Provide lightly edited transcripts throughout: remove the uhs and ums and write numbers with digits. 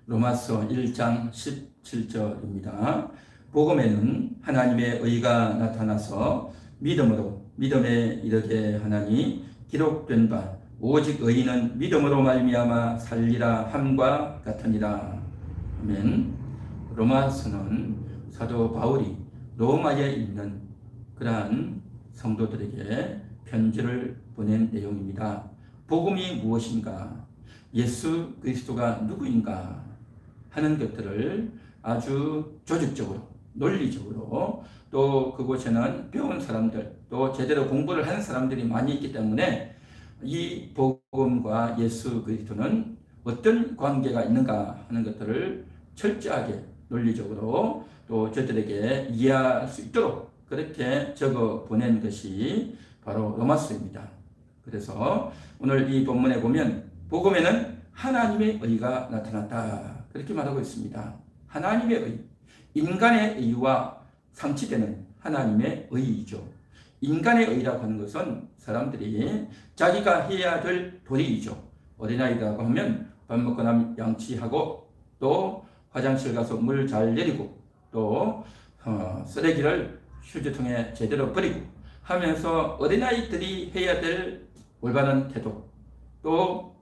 로마서 1장 17절입니다. 복음에는 하나님의 의가 나타나서 믿음에 이르게 하나니 기록된 바 오직 의인은 믿음으로 말미암아 살리라 함과 같으니라. 아멘. 로마서는 사도 바울이 로마에 있는 그러한 성도들에게 편지를 보낸 내용입니다. 복음이 무엇인가? 예수 그리스도가 누구인가? 하는 것들을 아주 조직적으로, 논리적으로, 또 그곳에는 배운 사람들, 또 제대로 공부를 하는 사람들이 많이 있기 때문에 이 복음과 예수 그리스도는 어떤 관계가 있는가 하는 것들을 철저하게 논리적으로 또 저들에게 이해할 수 있도록 그렇게 적어 보낸 것이 바로 로마서입니다. 그래서 오늘 이 본문에 보면 복음에는 하나님의 의가 나타났다, 그렇게 말하고 있습니다. 하나님의 의, 인간의 의와 상치되는 하나님의 의이죠. 인간의 의라고 하는 것은 사람들이 자기가 해야 될 도리이죠. 어린아이라고 하면 밥 먹고 나면 양치하고, 또 화장실 가서 물 잘 내리고, 또 쓰레기를 휴지통에 제대로 버리고 하면서 어린아이들이 해야 될 올바른 태도, 또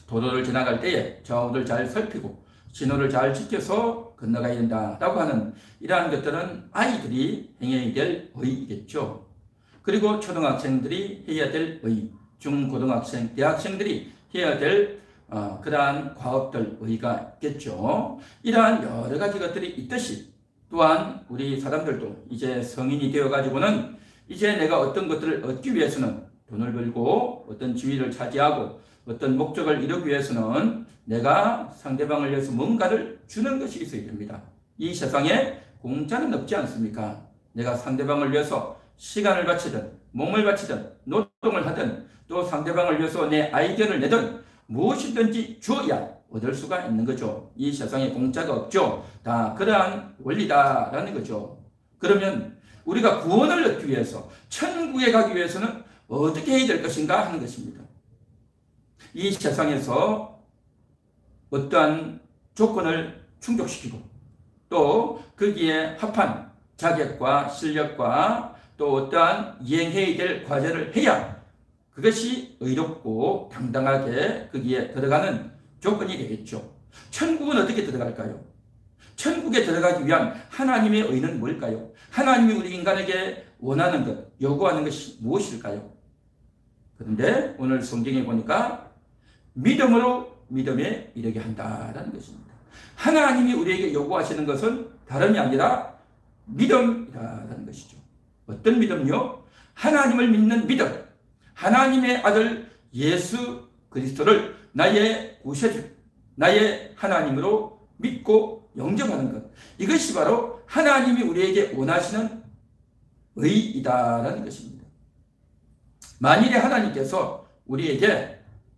도로를 지나갈 때에 좌우를 잘 살피고 신호를 잘 지켜서 건너가야 된다라고 하는 이러한 것들은 아이들이 행해야 될 의이겠죠. 그리고 초등학생들이 해야 될 의, 중고등학생, 대학생들이 해야 될 그러한 과업들 의가 있겠죠. 이러한 여러 가지 것들이 있듯이 또한 우리 사람들도 이제 성인이 되어가지고는 이제 내가 어떤 것들을 얻기 위해서는 돈을 벌고 어떤 지위를 차지하고 어떤 목적을 이루기 위해서는 내가 상대방을 위해서 뭔가를 주는 것이 있어야 됩니다. 이 세상에 공짜는 없지 않습니까? 내가 상대방을 위해서 시간을 바치든 몸을 바치든 노동을 하든 또 상대방을 위해서 내 아이디어를 내든 무엇이든지 주어야 얻을 수가 있는 거죠. 이 세상에 공짜가 없죠. 다 그러한 원리다라는 거죠. 그러면 우리가 구원을 얻기 위해서, 천국에 가기 위해서는 어떻게 해야 될 것인가 하는 것입니다. 이 세상에서 어떠한 조건을 충족시키고 또 거기에 합한 자격과 실력과 또 어떠한 이행해야 될 과제를 해야 그것이 의롭고 당당하게 거기에 들어가는 조건이 되겠죠. 천국은 어떻게 들어갈까요? 천국에 들어가기 위한 하나님의 의는 뭘까요? 하나님이 우리 인간에게 원하는 것, 요구하는 것이 무엇일까요? 그런데 오늘 성경에 보니까 믿음으로 믿음에 이르게 한다라는 것입니다. 하나님이 우리에게 요구하시는 것은 다름이 아니라 믿음이라는 것이죠. 어떤 믿음요? 하나님을 믿는 믿음. 하나님의 아들 예수 그리스도를 나의 구세주, 나의 하나님으로 믿고 영접하는 것. 이것이 바로 하나님이 우리에게 원하시는 의이다라는 것입니다. 만일에 하나님께서 우리에게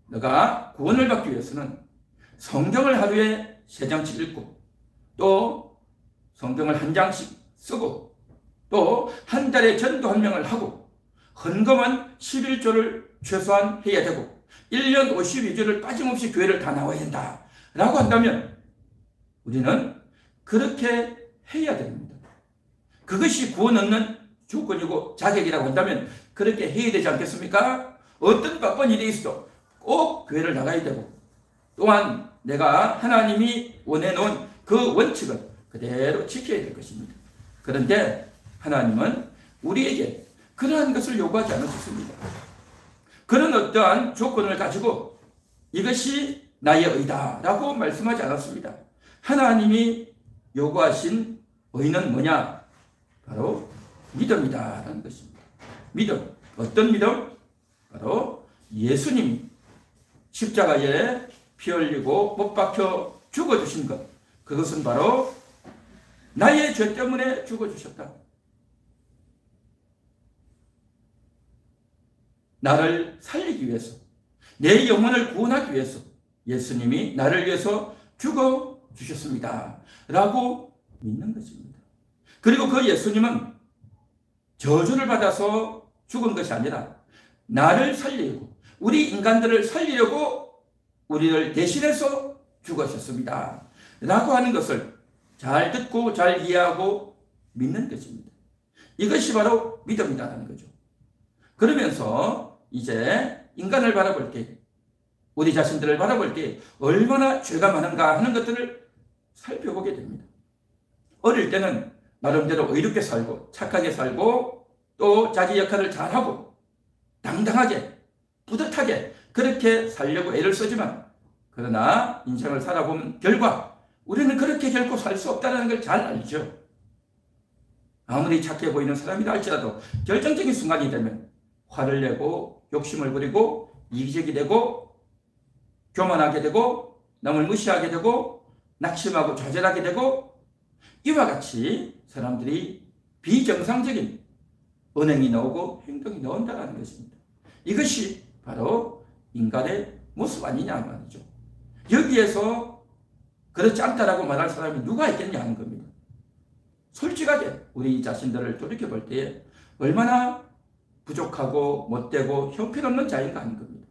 너가 구원을 받기 위해서는 성경을 하루에 3장씩 읽고 또 성경을 1장씩 쓰고 또 한 달에 전도 1명을 하고 헌금은 11조를 최소한 해야 되고 1년 52주를 빠짐없이 교회를 다 나와야 된다 라고 한다면 우리는 그렇게 해야 됩니다. 그것이 구원 얻는 조건이고 자격이라고 한다면 그렇게 해야 되지 않겠습니까? 어떤 바쁜 일이 있어도 꼭 교회를 나가야 되고 또한 내가 하나님이 원해놓은 그 원칙을 그대로 지켜야 될 것입니다. 그런데 하나님은 우리에게 그러한 것을 요구하지 않으셨습니다. 그런 어떠한 조건을 가지고 이것이 나의 의다라고 말씀하지 않았습니다. 하나님이 요구하신 의는 뭐냐? 바로 믿음이다라는 것입니다. 믿음. 어떤 믿음? 바로 예수님이 십자가에 피 흘리고 못 박혀 죽어주신 것. 그것은 바로 나의 죄 때문에 죽어주셨다. 나를 살리기 위해서, 내 영혼을 구원하기 위해서 예수님이 나를 위해서 죽어주셨습니다. 라고 믿는 것입니다. 그리고 그 예수님은 저주를 받아서 죽은 것이 아니라 나를 살리고 우리 인간들을 살리려고 우리를 대신해서 죽으셨습니다 라고 하는 것을 잘 듣고 잘 이해하고 믿는 것입니다. 이것이 바로 믿음이라는 거죠. 그러면서 이제 인간을 바라볼 때, 우리 자신들을 바라볼 때 얼마나 죄가 많은가 하는 것들을 살펴보게 됩니다. 어릴 때는 나름대로 의롭게 살고 착하게 살고 또 자기 역할을 잘하고 당당하게 뿌듯하게 그렇게 살려고 애를 쓰지만, 그러나 인생을 살아보면 결과 우리는 그렇게 결코 살 수 없다는 걸 잘 알죠. 아무리 착해 보이는 사람이라 할지라도 결정적인 순간이 되면 화를 내고 욕심을 부리고 이기적이 되고 교만하게 되고 남을 무시하게 되고 낙심하고 좌절하게 되고, 이와 같이 사람들이 비정상적인 언행이 나오고 행동이 나온다는 것입니다. 이것이 바로 인간의 모습 아니냐 말이죠. 여기에서 그렇지 않다라고 말할 사람이 누가 있겠냐 하는 겁니다. 솔직하게 우리 자신들을 돌이켜볼 때에 얼마나 부족하고 못되고 형편없는 자인가 하는 겁니다.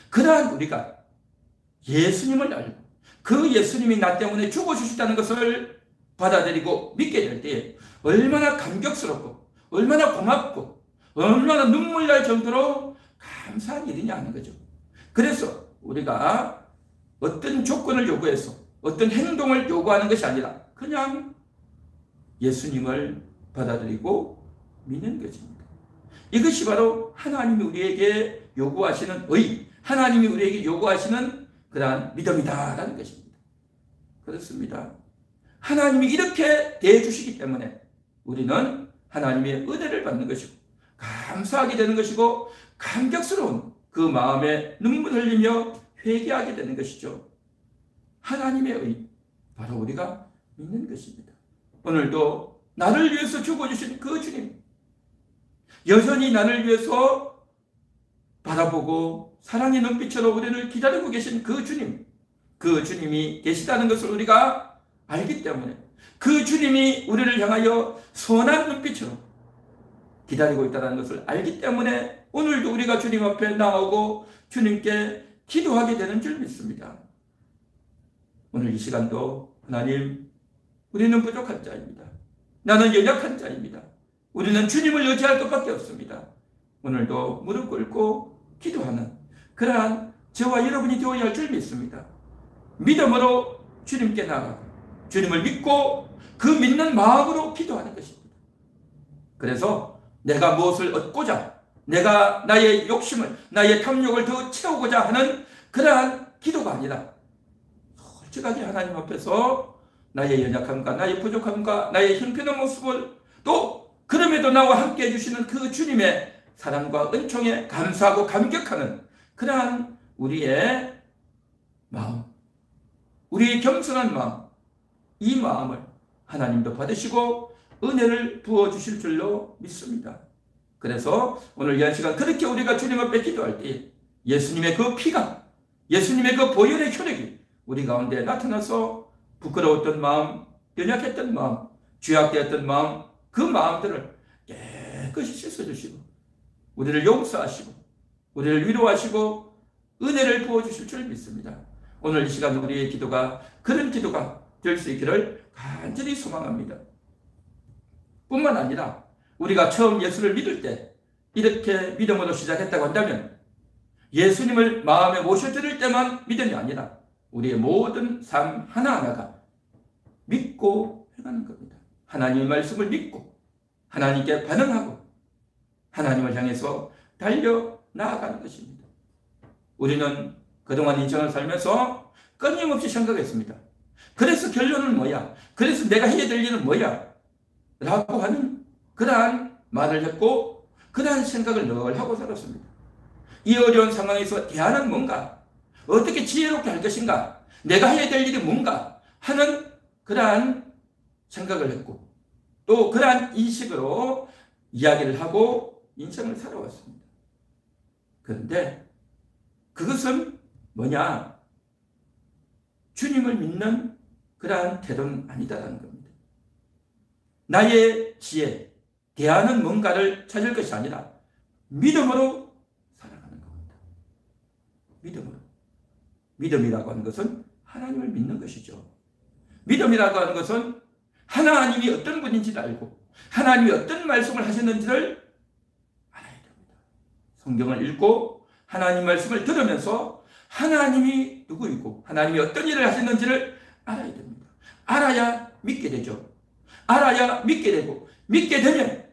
그러한 우리가 예수님을 알고 그 예수님이 나 때문에 죽어주셨다는 것을 받아들이고 믿게 될 때에 얼마나 감격스럽고 얼마나 고맙고 얼마나 눈물 날 정도로 감사한 일이냐 하는 거죠. 그래서 우리가 어떤 조건을 요구해서 어떤 행동을 요구하는 것이 아니라 그냥 예수님을 받아들이고 믿는 것입니다. 이것이 바로 하나님이 우리에게 요구하시는 의, 하나님이 우리에게 요구하시는 그러한 믿음이다라는 것입니다. 그렇습니다. 하나님이 이렇게 대해주시기 때문에 우리는 하나님의 은혜를 받는 것이고 감사하게 되는 것이고 감격스러운 그 마음에 눈물 흘리며 회개하게 되는 것이죠. 하나님의 의, 바로 우리가 믿는 것입니다. 오늘도 나를 위해서 죽어주신 그 주님, 여전히 나를 위해서 바라보고 사랑의 눈빛으로 우리를 기다리고 계신 그 주님, 그 주님이 계시다는 것을 우리가 알기 때문에 그 주님이 우리를 향하여 선한 눈빛으로 기다리고 있다는 것을 알기 때문에 오늘도 우리가 주님 앞에 나오고 주님께 기도하게 되는 줄 믿습니다. 오늘 이 시간도 하나님, 우리는 부족한 자입니다. 나는 연약한 자입니다. 우리는 주님을 의지할 것밖에 없습니다. 오늘도 무릎 꿇고 기도하는 그러한 저와 여러분이 되어야 할 줄 믿습니다. 믿음으로 주님께 나아가 주님을 믿고 그 믿는 마음으로 기도하는 것입니다. 그래서 내가 무엇을 얻고자, 내가 나의 욕심을, 나의 탐욕을 더 채우고자 하는 그러한 기도가 아니라 솔직하게 하나님 앞에서 나의 연약함과 나의 부족함과 나의 형편없는 모습을, 또 그럼에도 나와 함께 해주시는 그 주님의 사랑과 은총에 감사하고 감격하는 그러한 우리의 마음, 우리의 겸손한 마음, 이 마음을 하나님도 받으시고 은혜를 부어주실 줄로 믿습니다. 그래서 오늘 이 시간 그렇게 우리가 주님 앞에 기도할 때 예수님의 그 피가, 예수님의 그 보혈의 효력이 우리 가운데 나타나서 부끄러웠던 마음, 연약했던 마음, 죄악되었던 마음, 그 마음들을 깨끗이 씻어주시고 우리를 용서하시고 우리를 위로하시고 은혜를 부어주실 줄 믿습니다. 오늘 이 시간 우리의 기도가 그런 기도가 될 수 있기를 간절히 소망합니다. 뿐만 아니라 우리가 처음 예수를 믿을 때 이렇게 믿음으로 시작했다고 한다면 예수님을 마음에 모셔드릴 때만 믿음이 아니라 우리의 모든 삶 하나하나가 믿고 행하는 겁니다. 하나님의 말씀을 믿고 하나님께 반응하고 하나님을 향해서 달려 나아가는 것입니다. 우리는 그동안 인생을 살면서 끊임없이 생각했습니다. 그래서 결론은 뭐야? 그래서 내가 해야 될 일은 뭐야? 라고 하는 그러한 말을 했고 그러한 생각을 늘 하고 살았습니다. 이 어려운 상황에서 대안은 뭔가? 어떻게 지혜롭게 할 것인가? 내가 해야 될 일이 뭔가? 하는 그러한 생각을 했고 또 그러한 인식으로 이야기를 하고 인생을 살아왔습니다. 그런데 그것은 뭐냐? 주님을 믿는 그러한 태도는 아니다라는 겁니다. 나의 지혜, 대안은 뭔가를 찾을 것이 아니라 믿음으로 살아가는 겁니다. 믿음으로. 믿음이라고 하는 것은 하나님을 믿는 것이죠. 믿음이라고 하는 것은 하나님이 어떤 분인지를 알고 하나님이 어떤 말씀을 하셨는지를 알아야 됩니다. 성경을 읽고 하나님 말씀을 들으면서 하나님이 누구이고 하나님이 어떤 일을 하셨는지를 알아야 됩니다. 알아야 믿게 되죠. 알아야 믿게 되고 믿게 되면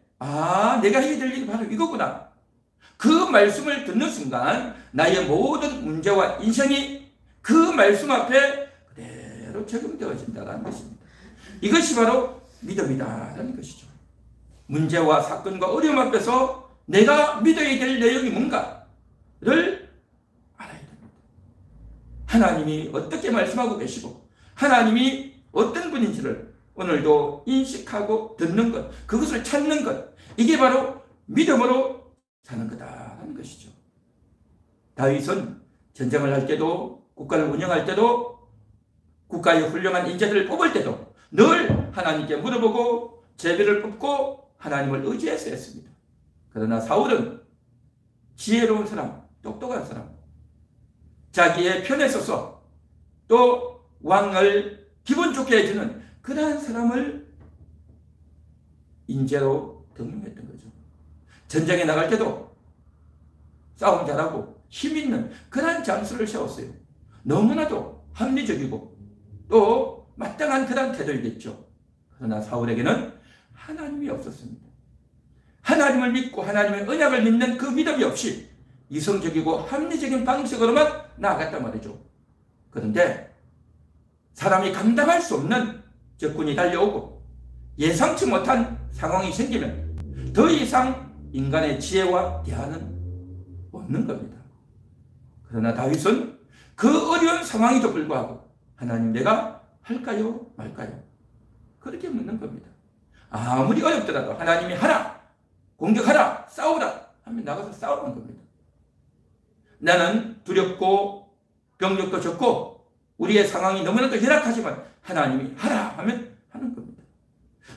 내가 해야 될 일이 바로 이거구나. 그 말씀을 듣는 순간 나의 모든 문제와 인생이 그 말씀 앞에 그대로 적용되어진다는 것입니다. 이것이 바로 믿음이다라는 것이죠. 문제와 사건과 어려움 앞에서 내가 믿어야 될 내용이 뭔가를 알아야 됩니다. 하나님이 어떻게 말씀하고 계시고 하나님이 어떤 분인지를 오늘도 인식하고 듣는 것, 그것을 찾는 것, 이게 바로 믿음으로 사는 거다라는 것이죠. 다윗은 전쟁을 할 때도 국가를 운영할 때도 국가의 훌륭한 인재들을 뽑을 때도 늘 하나님께 물어보고 제비를 뽑고 하나님을 의지해서 했습니다. 그러나 사울은 지혜로운 사람, 똑똑한 사람, 자기의 편에 서서 또 왕을 기분 좋게 해주는 그러한 사람을 인재로 등용했던 거죠. 전쟁에 나갈 때도 싸움 잘하고 힘 있는 그러한 장수를 세웠어요. 너무나도 합리적이고 또 마땅한 그러한 태도이겠죠. 그러나 사울에게는 하나님이 없었습니다. 하나님을 믿고 하나님의 언약을 믿는 그 믿음이 없이 이성적이고 합리적인 방식으로만 나아갔단 말이죠. 그런데 사람이 감당할 수 없는 적군이 달려오고 예상치 못한 상황이 생기면 더 이상 인간의 지혜와 대안은 없는 겁니다. 그러나 다윗은 그 어려운 상황에도 불구하고 하나님 내가 할까요 말까요? 그렇게 묻는 겁니다. 아무리 어렵더라도 하나님이 하라, 공격하라, 싸우라 하면 나가서 싸우는 겁니다. 나는 두렵고 병력도 적고 우리의 상황이 너무나도 열악하지만 하나님이 하라 하면 하는 겁니다.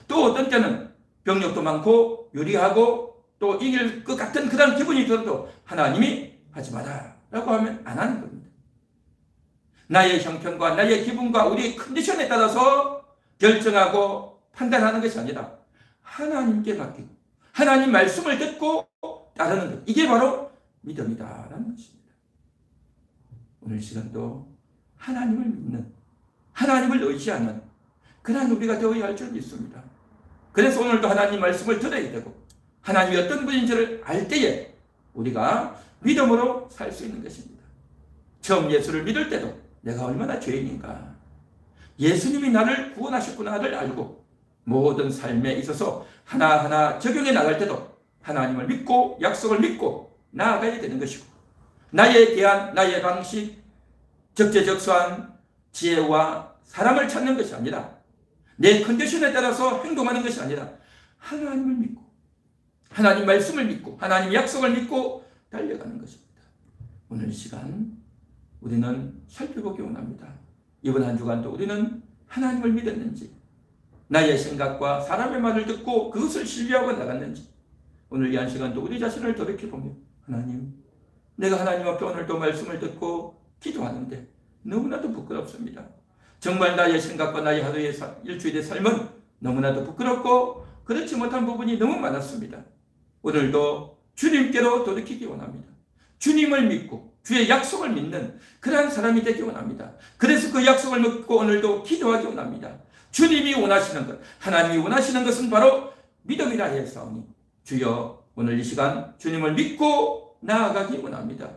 또 어떤 때는 병력도 많고 유리하고 또 이길 것 같은 그런 기분이 들어도 하나님이 하지 마라 라고 하면 안 하는 겁니다. 나의 형편과 나의 기분과 우리의 컨디션에 따라서 결정하고 판단하는 것이 아니라 하나님께 맡기고 하나님 말씀을 듣고 따르는 것, 이게 바로 믿음이다라는 것입니다. 오늘 시간도 하나님을 믿는, 하나님을 의지하는 그런 우리가 되어야 할 줄 믿습니다. 그래서 오늘도 하나님 말씀을 들어야 되고 하나님이 어떤 분인지를 알 때에 우리가 믿음으로 살 수 있는 것입니다. 처음 예수를 믿을 때도 내가 얼마나 죄인인가, 예수님이 나를 구원하셨구나를 알고 모든 삶에 있어서 하나하나 적용해 나갈 때도 하나님을 믿고 약속을 믿고 나아가야 되는 것이고, 나에 대한 나의 방식, 적재적소한 지혜와 사람을 찾는 것이 아니라 내 컨디션에 따라서 행동하는 것이 아니라 하나님을 믿고 하나님 말씀을 믿고 하나님 약속을 믿고 달려가는 것입니다. 오늘 시간 우리는 살펴보기 원합니다. 이번 한 주간도 우리는 하나님을 믿었는지, 나의 생각과 사람의 말을 듣고 그것을 신뢰하고 나갔는지, 오늘 이 한 시간도 우리 자신을 돌이켜보며 하나님, 내가 하나님 앞에 오늘도 말씀을 듣고 기도하는데 너무나도 부끄럽습니다. 정말 나의 생각과 나의 하루의 일주일의 삶은 너무나도 부끄럽고 그렇지 못한 부분이 너무 많았습니다. 오늘도 주님께로 돌이키기 원합니다. 주님을 믿고 주의 약속을 믿는 그러한 사람이 되기 원합니다. 그래서 그 약속을 믿고 오늘도 기도하기 원합니다. 주님이 원하시는 것, 하나님이 원하시는 것은 바로 믿음이라 했사오니 주여 오늘 이 시간 주님을 믿고 나아가기 원합니다.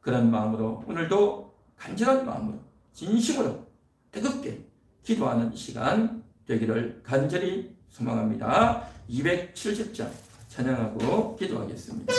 그런 마음으로 오늘도 간절한 마음으로 진심으로 뜨겁게 기도하는 시간 되기를 간절히 소망합니다. 270장 찬양하고 기도하겠습니다.